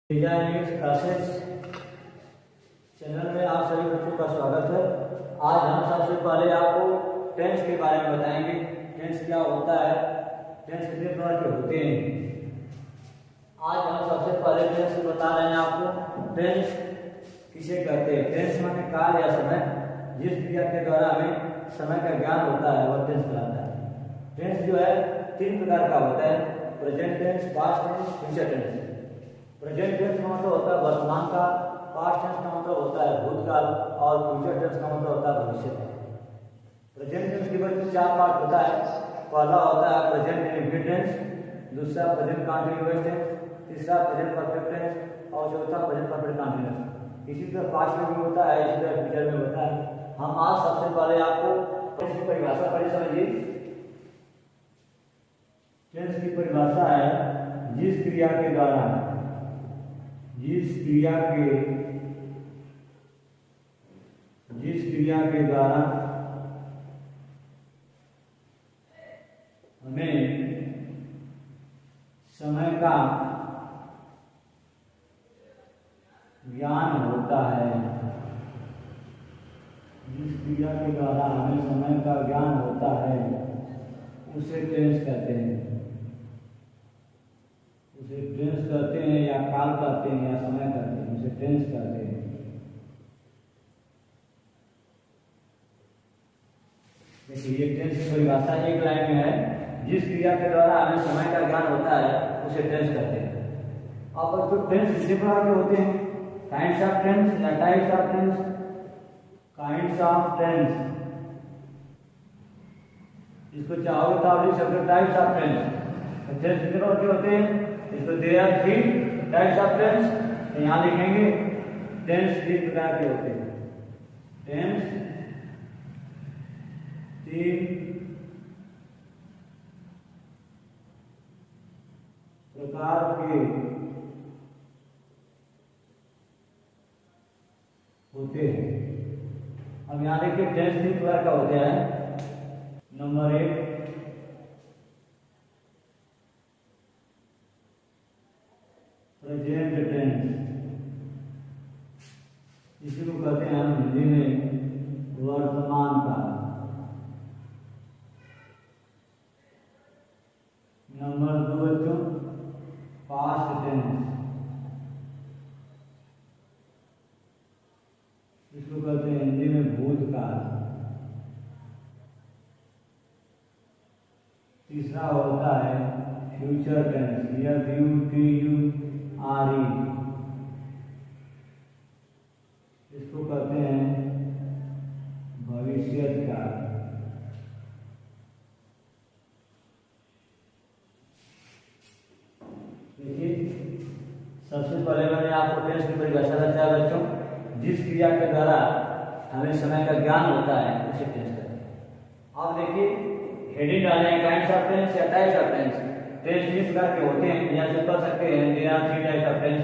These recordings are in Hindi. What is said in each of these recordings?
इंग्लिश क्लासेस चैनल में आप सभी बच्चों का स्वागत है। आज हम सबसे पहले आपको टेंस के बारे में बताएंगे। टेंस क्या होता है, टेंस कितने प्रकार के होते हैं। आज हम सबसे पहले टेंस बता रहे हैं आपको। टेंस किसे कहते हैं? टेंस माने काल या समय, जिस क्रिया के द्वारा हमें समय का ज्ञान होता है वह टेंस कहलाता है। टेंस जो है तीन प्रकार का होता है: present tense, past tense, future tense. Present tense का मतलब होता है वर्तमान का, पास्ट टेंस का मतलब होता है भूतकाल और फ्यूचर टेंस का मतलब होता है भविष्य का। प्रेजेंट टेंस के बच्चे चार पार्ट होता है। पहला होता है प्रेजेंट इंडेफिनिट टेंस, दूसरा प्रेजेंट कंटीन्यूअस टेंस, तीसरा प्रेजेंट परफेक्ट टेंस और चौथा प्रेजेंट परफेक्ट कंटीन्यूअस। इसी तरह पास्ट में भी होता है, इसी तरह फ्यूचर में होता है। हम आज सबसे पहले आपको टेंस की परिभाषा पढ़े समझिए। टेंस की परिभाषा है जिस क्रिया के द्वारा हमें समय का ज्ञान होता है, जिस क्रिया के द्वारा हमें समय का ज्ञान होता है उसे टेंस कहते हैं। उसे टेंस कहते हैं या काल कहते हैं या समय कहते हैं, उसे टेंस कहते हैं। देखिए ये टेंस की परिभाषा एक लाइन में है। जिस क्रिया के द्वारा हमें समय का ज्ञान होता है उसे टेंस कहते हैं। अब तो टेंस कितने प्रकार के होते हैं? काइंड्स ऑफ टेंस या types of tense. Kinds of tense, इसको चाहोगे तो आप लिख सकते हो टाइप्स ऑफ टेंस। टेंस कितने प्रकार के होते हैं? इसको there are three types of tense. तो यहाँ लिखेंगे टेंस तीन प्रकार के होते हैं। टेंस तीन प्रकार के होते हैं। अब यहाँ देखिए टेंस तीन प्रकार का होता है। नंबर एक प्रेजेंट टेंस, इसी को कहते हैं हम हिंदी में वर्तमान काल। नंबर दो बच्चों पास्ट टेंस, इसको कहते हैं हिंदी में भूतकाल। तीसरा होता है फ्यूचर टेंस, FUTURE, इसको कहते हैं भविष्य काल। देखिए सबसे पहले मैंने आपको टेंस की परिभाषा बताया बच्चों। जिस क्रिया के द्वारा हमें समय का ज्ञान होता है उसे टेंस कहते हैं। आप देखिए हेडिंग डाले हैं काइंड्स ऑफ टेंस या टाइप्स ऑफ टेंस। टेंस तीन प्रकार के होते हैं, यहाँ से पढ़ सकते हैं there are three types of tense.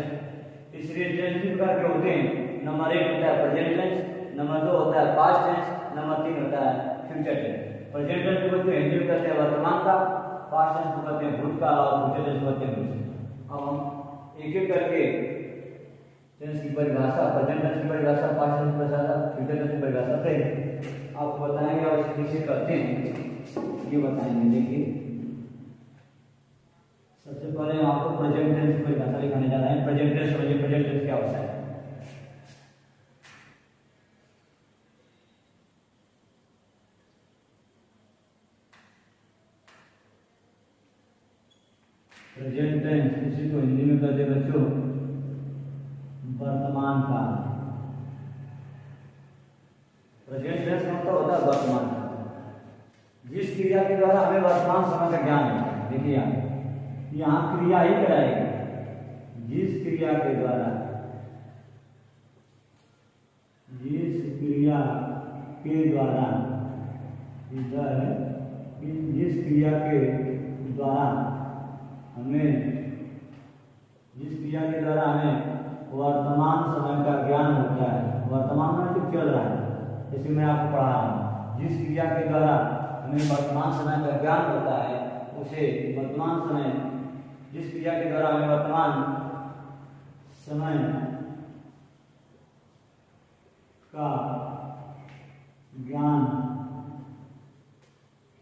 इसलिए टेंस तीन प्रकार के होते हैं। नंबर एक होता है प्रेजेंट टेंस, नंबर दो होता है पास्ट टेंस, नंबर तीन होता है फ्यूचर टेंस। प्रेजेंट टेंस को बच्चों हिंदी में कहते हैं वर्तमान का, पास्ट टेंस को कहते हैं भूतकाल और फ्यूचर टेंस को कहते हैं भविष्य। अब हम एक एक करके टेंस की परिभाषा, प्रेजेंट टेंस की परिभाषा, पास्ट टेंस की परिभाषा, फ्यूचर टेंस की परिभाषा करेंगे। आपको बताएंगे और किसे कहते हैं ये बताएंगे। देखिए सबसे पहले हम आपको प्रेजेंट टेंस की परिभाषा लिखाने जा रहे हैं। प्रेजेंट टेंस समझिए, प्रेजेंट टेंस क्या होता है। प्रेजेंट टेंस इसी को हिंदी में कहते हैं बच्चों वर्तमान काल। प्रेजेंट टेंस का मतलब होता है वर्तमान काल, जिस क्रिया के द्वारा हमें वर्तमान समय का ज्ञान होता है। देखिए यहाँ क्रिया ही कराएगी। जिस क्रिया के द्वारा हमें वर्तमान समय का ज्ञान होता है। वर्तमान में जो चल रहा है, जैसे मैं आपको पढ़ा रहा हूँ, जिस क्रिया के द्वारा हमें वर्तमान समय का ज्ञान होता है उसे वर्तमान समय, जिस क्रिया के द्वारा हमें वर्तमान समय का ज्ञान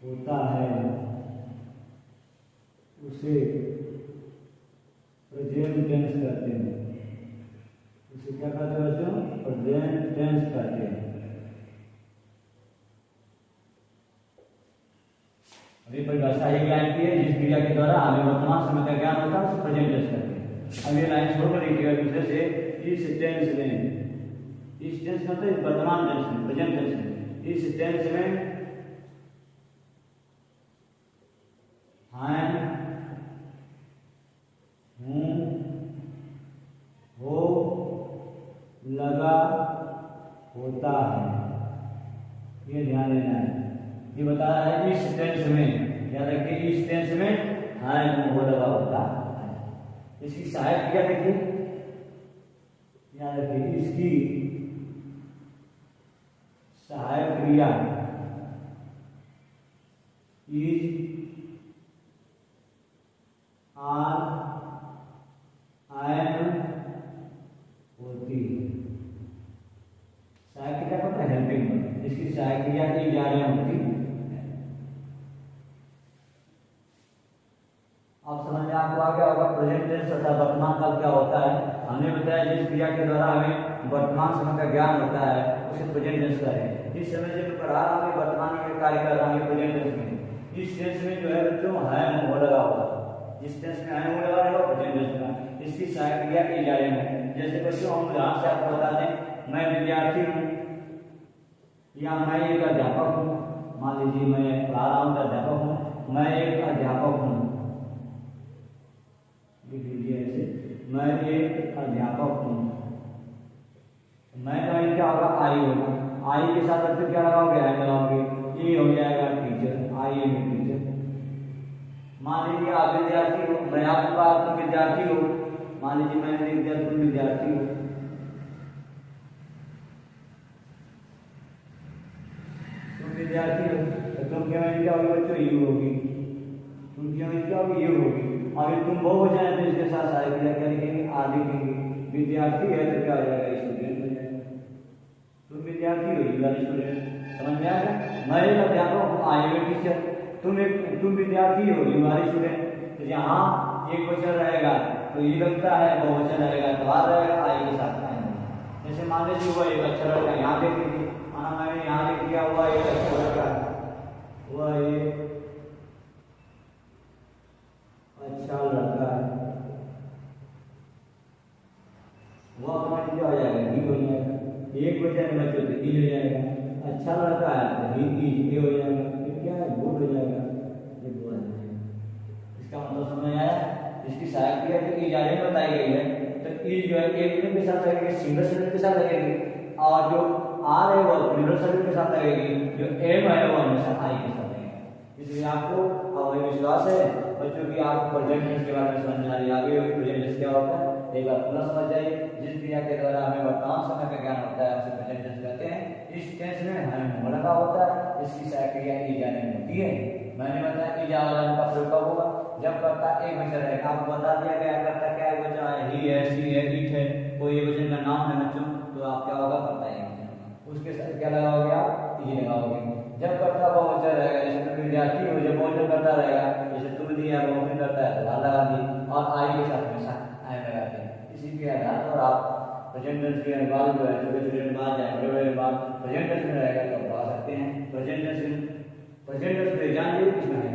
होता है उसे प्रेजेंट टेंस कहते हैं। उसे क्या कहते हैं बच्चों? प्रेजेंट टेंस कहते हैं। अभी परिभाषा एक लाइन की है, जिस क्रिया के द्वारा हमें वर्तमान समय का ज्ञान होता है उसे प्रेजेंट टेंस कहते हैं। अब ये लाइन छोड़कर लिखिएगा दूसरे से, इस टेंस में, इस टेंस मतलब वर्तमान टेंस में, प्रेजेंट टेंस में, इस टेंस में हैं, हूँ, हो, लगा, होता है। ये ध्यान देना है। ये बता रहा है इस टेंस में, याद रखिए इस टेंस में हैं, हूँ, हो, लगा, होता है। इसकी सहायक क्रिया देखिए, याद रखिए इसकी सहायक क्रिया इज, आर, एम होती है। सहायक क्रिया होता है हेल्पिंग, इसकी सहायक क्रिया इज, आर, एम होती है। अब समझ में आपको आ गया होगा प्रेजेंट टेंस अर्थात वर्तमान काल क्या होता है। हमने बताया जिस क्रिया के द्वारा हमें वर्तमान समय का ज्ञान होता है उसे प्रेजेंट टेंस कहें। इस समय जब पढ़ा रहा हूँ वर्तमान में कार्य कर रहा हूँ प्रेजेंट टेंस में, इस टेंस में जो है बच्चों है, हो, लगा होगा। जिस टेंस में है, हो, लगा रहेगा प्रेजेंट टेंस में। इसकी सहायक क्रिया की जा रही है। जैसे बच्चों हम उदाहरण से आपको बता दें, मैं विद्यार्थी हूँ या मैं एक अध्यापक हूँ। मान लीजिए मैं पढ़ा रहा हूँ, अध्यापक हूँ, मैं एक अध्यापक हूँ। लिख लीजिए ऐसे, मैं एक अध्यापक हूँ। मैं का क्या होगा? आई होगा। आई के साथ बच्चों क्या लगाओगे? आई लगाओगे, ये हो जाएगा टीचर, आई एम टीचर। मान लीजिए आप विद्यार्थी हो, मैं आपके पास, तुम विद्यार्थी हो। मान लीजिए मैं विद्यार्थी, तुम विद्यार्थी हो। तुम विद्यार्थी हो तो तुम क्या होगी बच्चों? यू होगी। तुम क्या होगी? ये होगी। अगर तुम बहुवचन है तो इसके साथ सहायक क्रिया क्या लिखेंगे? आदि लिखेंगे। विद्यार्थी है तो क्या हो जाएगा? स्टूडेंट हो जाएगा। तुम विद्यार्थी हो, यू आर स्टूडेंट। समझ में आएगा? मैं एक अध्यापक हूँ, आई एम टीचर। तुम विद्यार्थी हो, यू आर स्टूडेंट। तो यहाँ एक वचन रहेगा तो ये लगता है, बहुवचन रहेगा तो आ रहेगा, आई के साथ आएंगे। जैसे मान लीजिए हुआ एक अक्षर लड़का, यहाँ देख लीजिए, माना मैंने यहाँ लिख दिया हुआ एक अक्षर लड़का, हुआ एक अच्छा लड़का है, वो अपना क्या हो जाएगा? ही हो जाएगा। एक वचन में बच्चों से ही हो जाएगा। अच्छा लड़का है तो ही हो जाएगा। फिर क्या है? गुड हो जाएगा, ये बोल जाएगा। इसका मतलब समझ आया? इसकी सहायक क्रिया की इजारे में बताई गई है तो ई जो है एक के साथ लगेगी, सिंगल शब्द के साथ लगेगी, और जो आर है वो प्लूरल शब्द के साथ लगेगी, जो एम है वो हमेशा आई के साथ लगेगी। इसलिए आपको अब विश्वास है बच्चों की आप प्रेजेंट टेंस के बारे में समझ आ रही है। आगे प्रेजेंट टेंस क्या होता है एक बार पूरा समझ जाइए। जिस क्रिया के द्वारा हमें वर्तमान समय का ज्ञान होता है उसे प्रेजेंट टेंस कहते हैं। इस टेंस में हमें हो लगा होता है, इसकी सहायक क्रिया ई जाने में होती है। मैंने बताया ई जाने का प्रयोग कब होगा? जब कर्ता एक वचन रहेगा। आपको बता दिया गया कर्ता क्या है? वचन है, ही है, सी है, इट है, कोई एक वचन का नाम है बच्चों, तो आप क्या होगा? कर्ता है उसके साथ क्या लगाओगे? आप ई लगाओगे। जब कर्ता वो वचन रहेगा, जैसे तुम विद्यार्थी हो, जब वचन करता रहेगा, जैसे तुम दिया वो वचन करता है तो ला लगा दी, और आई के साथ हमेशा आई लगाते हैं। इसी के आधार पर आप प्रेजेंट टेंस के अनुवाद जो है छोटे छोटे अनुवाद या बड़े बड़े अनुवाद प्रेजेंट टेंस में रहेगा तो पढ़ा सकते हैं। प्रेजेंट टेंस में जानिए किसमें है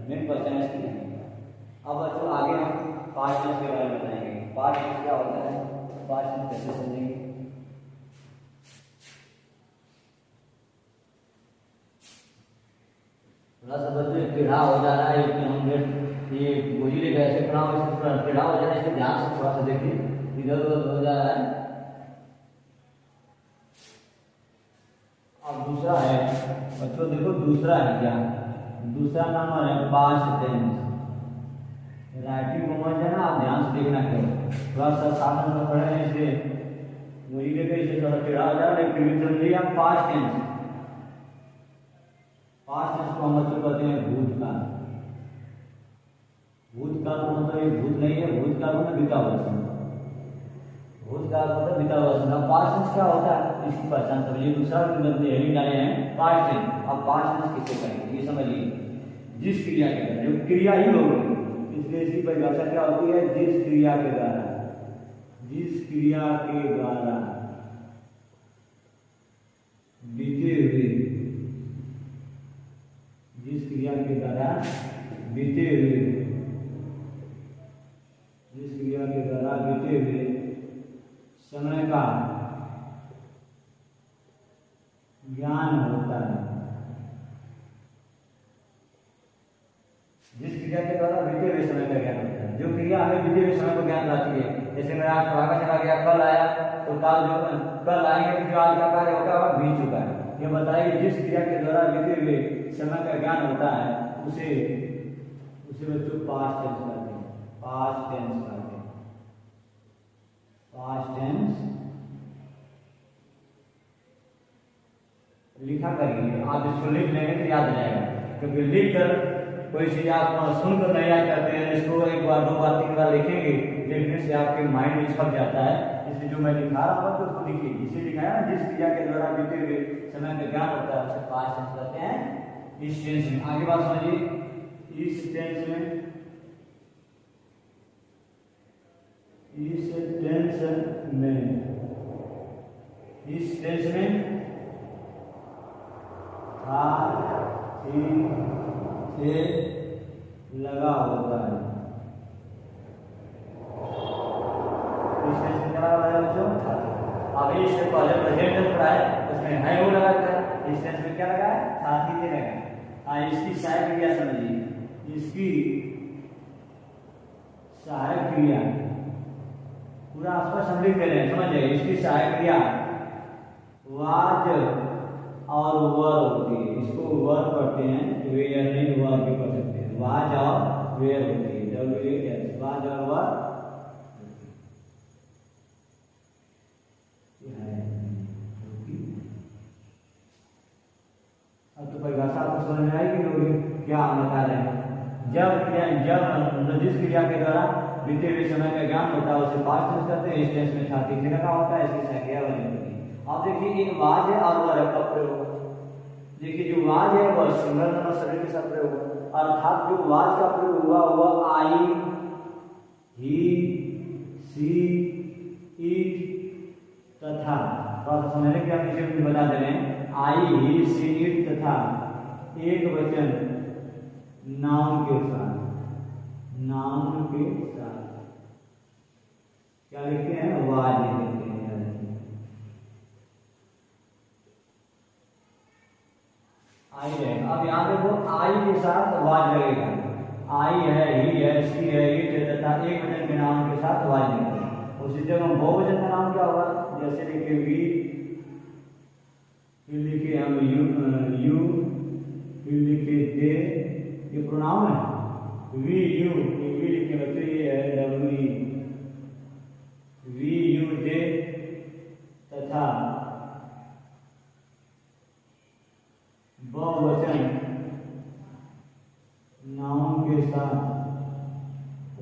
मेन पहचान इसकी है। अब तो आगे हम पास्ट टेंस के बारे में बताएंगे। पास्ट टेंस क्या होता है, पास्ट टेंस कैसे समझेंगे? थोड़ा सा बच्चों टेढ़ा हो जा रहा है, ये गोजिले कैसे पढ़ा हो, इससे थोड़ा टेढ़ा हो जा रहा है, इसे ध्यान से थोड़ा सा देखिए, इधर उधर हो जा रहा है। अब दूसरा है बच्चों, देखो दूसरा है क्या? दूसरा नंबर है पास्ट टेंस। राइटिंग को मत जाना, आप ध्यान से देखना क्यों थोड़ा सा सामने में पढ़े हैं, इसे गोजिले के इसे थोड़ा टेढ़ा हो जा रहा है, फिर भी समझिए आप पास्ट टेंस। पास्ट टेंस को हम बच्चों कहते हैं भूतकाल। भूतकाल का मतलब ये भूत नहीं है, भूतकाल में बीता हुआ समय। उसका मतलब बीता हुआ समय। पास्ट टेंस क्या होता है इसकी पहचान समझिए। दूसरा मतलब हेडिंग डाले हैं पास्ट टेंस। अब पास्ट टेंस किसे कहेंगे ये समझ लीजिए। जिस क्रिया के द्वारा, जो क्रिया ही होगी, इसलिए इसकी परिभाषा क्या होती है, जिस क्रिया के द्वारा, जिस क्रिया के द्वारा बीते हुए, जिस क्रिया के द्वारा बीते हुए, जिस क्रिया के द्वारा बीते हुए समय का ज्ञान होता है, जिस क्रिया के द्वारा बीते हुए समय का ज्ञान होता है। जो क्रिया हमें बीते हुए समय को ज्ञान लाती है, जैसे मैं आज पढ़ा चला गया, कल आया तो काल जो कल आएंगे तो जो आज का कार्य होगा वह बीत चुका है। ये बताइए जिस क्रिया के द्वारा बीते हुए समय का ज्ञान होता है उसे बच्चों पास्ट टेंस कहते हैं। पास्ट टेंस कहते हैं। पास्ट टेंस लिखा करिए, आप इसको लिख लेंगे तो याद आ जाएगा, क्योंकि लिख कर कोई चीज आप सुनकर नहीं याद करते हैं, इसको एक बार दो बार तीन बार लिखेंगे, लिखने से आपके माइंड में छप जाता है। इसलिए जो मैं लिखा रहा हूँ तो उसको लिखिए। इसे लिखा है ना, जिस क्रिया के द्वारा बीते हुए समय का ज्ञान होता है उसे पास्ट टेंस कहते हैं। इस टेंस में आगे बात समझिए। इस टेंस में, इस टेंस में, इस टेंस में था से लगा होता है। इस टेंस में क्या लगा है बच्चों, था। अभी इससे पहले प्रेजेंट टेंस पढ़ा है उसमें है वो लगा था। इस टेंस में क्या लगा है, था से लगा है। हाँ, इसकी सहायक क्रिया समझिए। इसकी सहायक क्रिया पूरा आसपास हम लिख दे रहे हैं, समझ जाइए। इसकी सहायक क्रिया वाज और वर होती है। इसको वर पढ़ते हैं, वेयर नहीं वर भी पढ़ सकते हैं। वाज और वेयर होती है, WAS, वाज और वर। अब तो परिभाषा आपको समझ में आएगी होगी क्या हम बता रहे हैं। जब मतलब जिस क्रिया के द्वारा बीते हुए समय का ज्ञान होता है उसे पास्ट टेंस कहते हैं। इस टेंस में था से लगा होता है, इसकी सहायक क्रिया बनी होती है। आप देखिए एक वाज है और वर का प्रयोग। देखिए जो वाज है वह सिंगल नंबर सभी के साथ प्रयोग हुआ, अर्थात जो वाज का प्रयोग हुआ वह आई, ही, सी, इट तथा, थोड़ा सा समझने के लिए हम बता दे रहे हैं। आई, ही, सी, इट तथा एक वचन नाउन के साथ, नाउन के साथ क्या लिखते हैं, वाज लिखते हैं। आई है, अब यहाँ देखो आई के साथ वाज लगेगा। आई है, ही है, सी है, इट है तथा एक वचन के नाम के साथ वाज लगेगा। उसी जगह बहुवचन का नाम क्या होगा, जैसे लिखे वी, फिर लिखे हम यू, फिर लिखे दे, ये प्रोनाउन है। वी यू, वी लिखे बच्चों ये है WE, वी यू दे तथा बहुवचन नाउन के साथ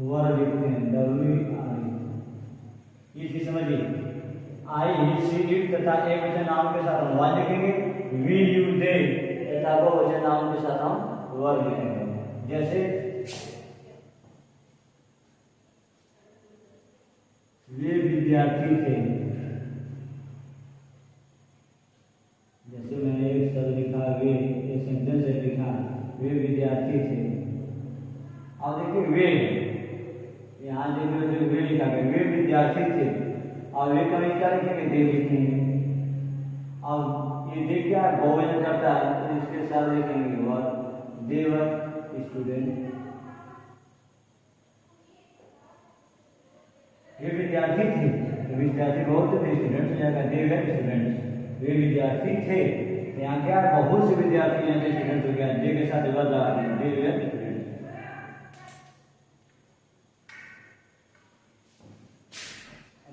वर लिखते हैं, WRE। ये चीज समझिए। आई, ही, सी, इट तथा एक वचन नाउन के साथ हम वर लिखेंगे। वी यू दे तथा बहुवचन नाउन के साथ हम वर लिखेंगे। जैसे वे विद्यार्थी थे, जैसे मैंने एक शब्द लिखा, वे एक सेंटेंस लिखा, वे विद्यार्थी थे। अब देखिए वे, यहाँ देखिए वे लिखा गया, वे विद्यार्थी थे। और वे कभी क्या लिखेंगे, दे लिखेंगे। अब ये दे क्या बहुवचन करता है तो इसके साथ लिखेंगे वर, दे वर स्टूडेंट। वे विद्यार्थी थे, तो विद्यार्थी बहुत थे, स्टूडेंट हो जाएगा, दे वर स्टूडेंट। वे विद्यार्थी थे, यहाँ क्या बहुत से विद्यार्थी यहाँ के स्टूडेंट हो गया, जे के साथ वर लगा दिया, दे वर स्टूडेंट।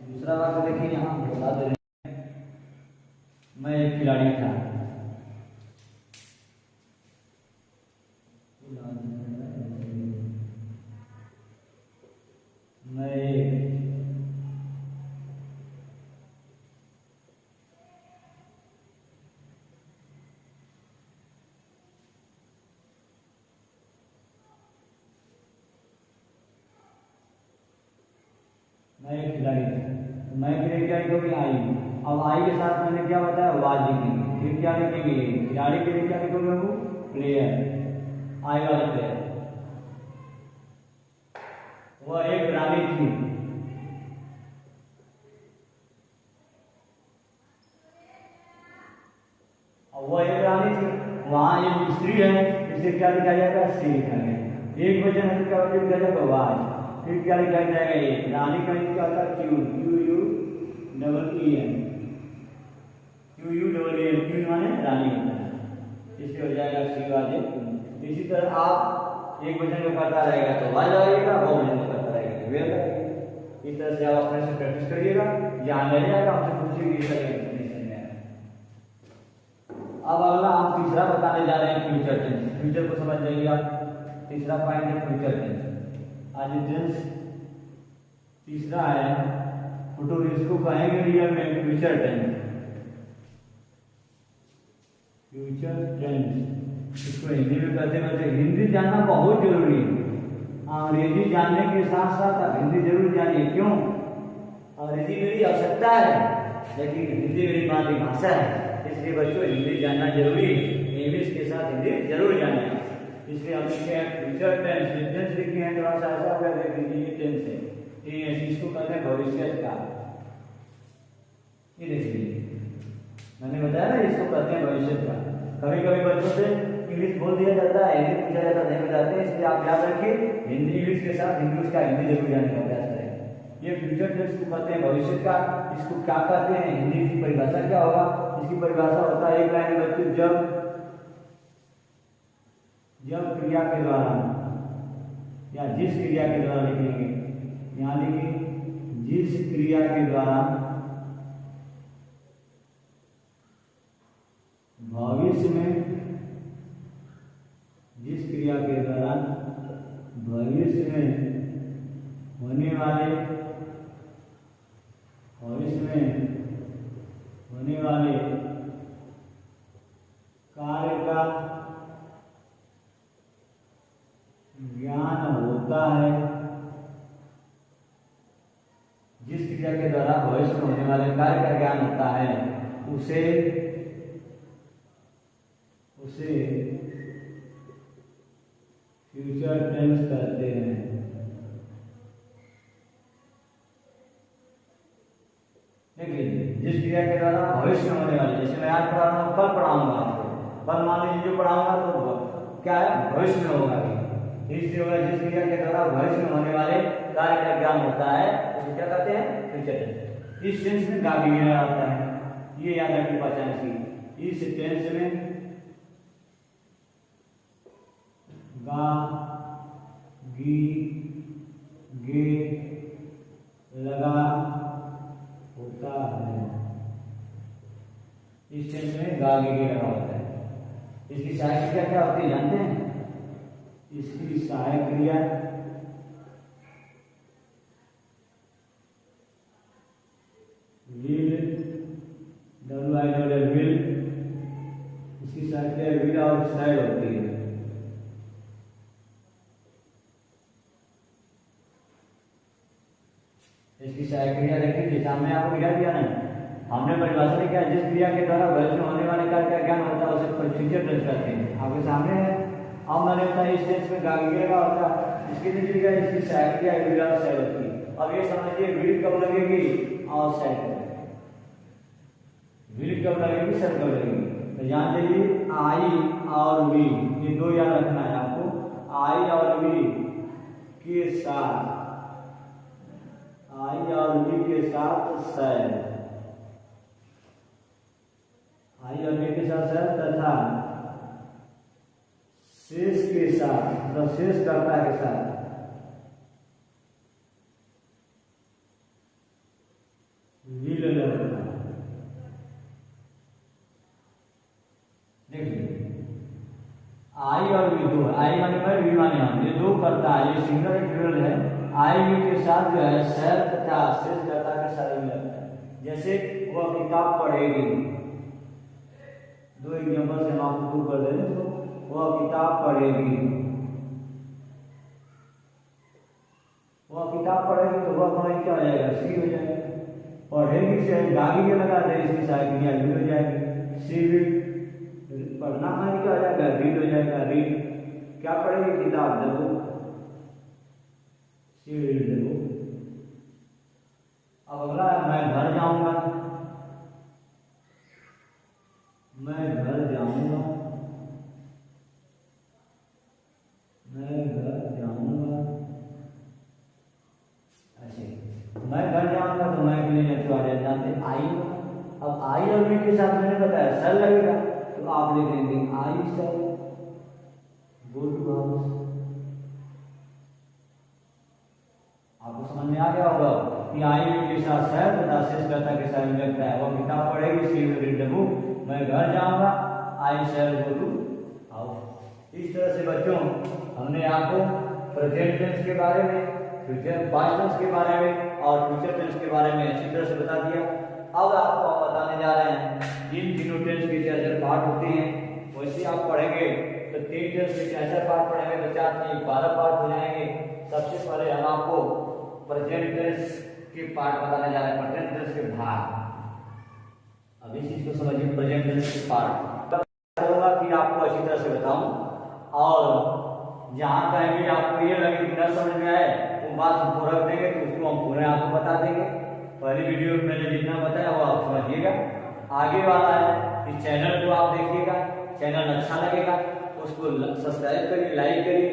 दूसरा बात देखिए, यहाँ बता दे रहे हैं, मैं एक खिलाड़ी था। मैं एक एक खिलाड़ी थे, तो मैं के लिए क्या लिखोगे आई। अब आई के साथ मैंने क्या बताया वाज लिखेंगे, फिर क्या लिखेंगे खिलाड़ी के लिए क्या लिखोगे वो प्लेयर, आई वाला प्लेयर। वह एक रानी थी, वह एक रानी थी, वहाँ एक स्त्री है, इसे क्या लिखा जाएगा सी लिखा गया। एक वचन है क्या लिखा जाएगा वाज, फिर क्या लिखा जाएगा ये रानी का क्या होता है Q, Q U double E N, Q U double E N, Q माने रानी होता है, इससे हो जाएगा सी वाज। इसी तरह आप एक वचन को करता रहेगा तो वाज आएगा, दो वचन को करता रहेगा वे आएगा। इस तरह से आप अपने से प्रैक्टिस करिएगा, ध्यान रखिएगा, आपसे पूछिएगा। अब अगला हम तीसरा बताने जा रहे हैं फ्यूचर टेंस। फ्यूचर को समझ जाइए आप, तीसरा पॉइंट है फ्यूचर टेंस। आज टेंस तीसरा है, तो इसको कहेंगे रियल में फ्यूचर टेंस। फ्यूचर टेंस इसको हिंदी में कहते हैं। हिंदी जानना बहुत जरूरी है, अंग्रेजी जानने के साथ साथ आप हिंदी जरूर जानिए। क्यों? अंग्रेजी मेरी आवश्यकता है, लेकिन हिंदी मेरी मातृभाषा है, इसलिए बच्चों हिंदी जानना जरूरी है। इंग्लिश के साथ हिंदी जरूर जानना है, इसलिए हम लिखे हैं फ्यूचर टेंस। टेंस लिखे हैं, थोड़ा सा ऐसा होगा देख लीजिए, ये टेंस है, ये इसको कहते हैं भविष्य का। ये देखिए मैंने बताया ना, इसको कहते हैं भविष्य का। कभी कभी बच्चों से इंग्लिश बोल दिया जाता है, हिंदी पूछा जाता है, नहीं बताते, इसलिए आप याद रखिए हिंदी इंग्लिश के साथ इंग्लिश का हिंदी जरूर जानने का प्रयास करें। ये फ्यूचर टेंस को कहते हैं भविष्य का। इसको क्या कहते हैं, हिंदी की परिभाषा क्या होगा? इसकी परिभाषा होता है एक लाइन में बच्चों, जब क्रिया के द्वारा या जिस क्रिया के द्वारा लिखेंगे, यहाँ लिखिए जिस क्रिया के द्वारा भविष्य में, जिस क्रिया के द्वारा भविष्य में होने वाले कार्य का ज्ञान होता है, जिस क्रिया के द्वारा भविष्य में होने वाले कार्य का ज्ञान होता है उसे फ्यूचर टेंस कहते हैं। देखिए जिस क्रिया के द्वारा भविष्य में होने वाले, जैसे मैं आज पढ़ा रहा हूँ, कल पढ़ाऊंगा आपको, कल मान लीजिए जो पढ़ाऊंगा तो क्या है भविष्य में होगा, इसलिए होगा जिस क्रिया के द्वारा भविष्य में होने वाले कार्य का ज्ञान होता है उसे क्या कहते हैं फ्यूचर टेंस। इस टेंस में गा भी होता है, ये याद रखिए पहचान की। इस टेंस में गा गी गे लगा होता है, इस टेंस में गा गे गे लगा होता है। इसकी सहायक क्रिया क्या होती है जानते हैं? इसकी सहायक क्रिया विल, WILL विल, इसकी सहायक क्रिया विल और शायद होती है। इसकी सहायक क्रिया देखिए सामने आपको गिरा दिया नहीं, हमने परिभाषा में क्या, जिस क्रिया के द्वारा भविष्य में होने वाले कार्य का ज्ञान होता है उसे फ्यूचर टेंस कहते हैं। आपके सामने है, अब मैंने बताया इस टेंस में गागे का होता है, इसके नीचे क्या, इसकी सहायक क्रिया विल और शायद होती है। अब ये समझिए विल कब लगेगी और शायद, विल कब लगेगी शायद कब लगेगी। तो जान लीजिए आई और वी, ये दो याद रखना है आपको। आई और वी के साथ, आई और वी के साथ शायद, आई और वी के साथ शायद तथा शेष के साथ, मतलब शेष कर्ता के साथ विल लगता है। देखिए आई और वी दो, आई माने मैं, वी माने हम, ये दो कर्ता है, ये सिंगल इंटीग्रल है। आई वी के साथ जो है शायद तथा शेष कर्ता के साथ विल लगता है। जैसे वह किताब पढ़ेगी, दो एग्जांपल से हम आपको प्रूव कर दे रहे हैं। वह किताब पढ़ेगी, वह किताब पढ़ेगी तो वह हमारी क्या हो जाएगा, सी हो जाएगा। पढ़ेगी से गागी के लगा दे, इसकी सारी क्रिया रीड हो जाएगी, सी रीड। पढ़ना हमारी क्या हो जाएगा, रीड हो जाएगा, रीड। क्या पढ़ेगी, किताब, the book, she read the book. अब अगला है मैं घर जाऊंगा, मैं घर जाऊंगा, मैं घर जाऊंगा। ऐसे मैं घर जाऊंगा तो मैं के लिए तो आ जाते आई। अब आई और मी के साथ मैंने बताया सर लगेगा, तो आप लिखेंगे आई सर गो टू हाउस। आपको समझ में आ गया होगा कि आई मी के साथ सर तथा शेषकर्ता के साथ लगता है। वह किताब पढ़ेगी, सी विल रीड द बुक। मैं घर जाऊंगा, आई शैल गो टू हाउस। इस तरह से बच्चों हमने आपको प्रेजेंट टेंस के बारे में, फ्यूचर पास्ट टेंस के बारे में और फ्यूचर टेंस के बारे में अच्छी तरह से बता दिया। अब आपको हम बताने जा रहे हैं इन तीनों टेंस के क्या पार्ट होते हैं। वैसे आप पढ़ेंगे तो 3 टेंस के क्या पार्ट पढ़ेंगे तो 4 के 12 पार्ट हो जाएंगे। सबसे पहले हम आपको प्रेजेंट टेंस के पार्ट बताने जा रहे हैं, प्रेजेंट टेंस के भाग। अब इस चीज को समझिए, प्रेजेंट टेंस के पार्ट होगा कि आपको अच्छी तरह से बताऊं और जहां कहीं भी आपको ये लगे कि न समझ में आए वो बात हमको रख देंगे तो उसको हम पूरे आपको बता देंगे। पहली वीडियो में मैंने जितना बताया वो आप समझिएगा। आगे वाला है इस चैनल को आप देखिएगा, चैनल अच्छा लगेगा उसको सब्सक्राइब करिए, लाइक करिए